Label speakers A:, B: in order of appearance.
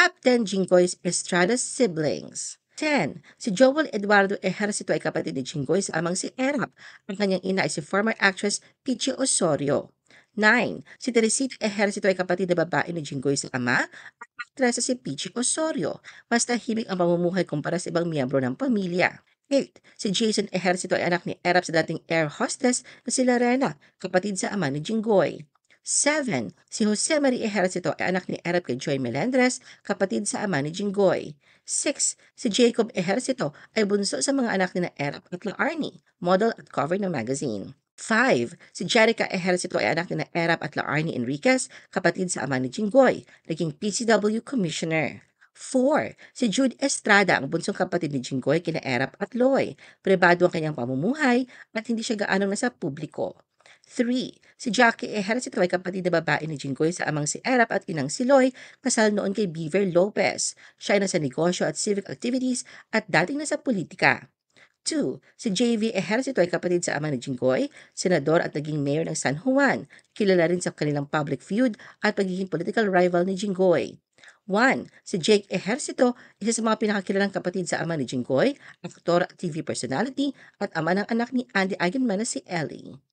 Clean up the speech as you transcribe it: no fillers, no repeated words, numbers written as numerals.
A: Top 10 Jinggoy Estrada's siblings. 10. Si Joel Eduardo Ejercito ay kapatid ni Jinggoy sa amang si Erap. Ang kanyang ina ay si former actress Pichi Osorio. 9. Si Teresita Ejercito ay kapatid na babae ni Jinggoy sa ama at aktresa si Pichi Osorio. Mas tahimik ang pamumuhay kumpara sa ibang miyembro ng pamilya. 8. Si Jason Ejercito ay anak ni Erap sa dating air hostess na si Lorena, kapatid sa ama ni Jinggoy. 7. Si Jose Marie Ejercito ay anak ni Erap kay Joy Melendres, kapatid sa ama ni Jinggoy. 6. Si Jacob Ejercito ay bunso sa mga anak ni na Erap at Laarni, model at cover ng magazine. 5. Si Jerica Ejercito ay anak ni na Erap at Laarni Enriquez, kapatid sa ama ni Jinggoy, naging PCW Commissioner. 4. Si Jude Estrada ang bunsong kapatid ni Jinggoy kina Erap at Loy. Pribado ang kanyang pamumuhay at hindi siya gaanong nasa publiko. 3. Si Jackie Ejercito ay kapatid na babae ni Jinggoy sa amang si Erap at inang si Loy, kasal noon kay Beaver Lopez. Siya ay nasa negosyo at civic activities at dating nasa politika. 2. Si JV Ejercito ay kapatid sa ama ni Jinggoy, senador at naging mayor ng San Juan, kilala rin sa kanilang public feud at pagiging political rival ni Jinggoy. 1. Si Jake Ejercito, isa sa mga pinakakilalang kapatid sa ama ni Jinggoy, aktor at TV personality at ama ng anak ni Andy Eigenman na si Ellie.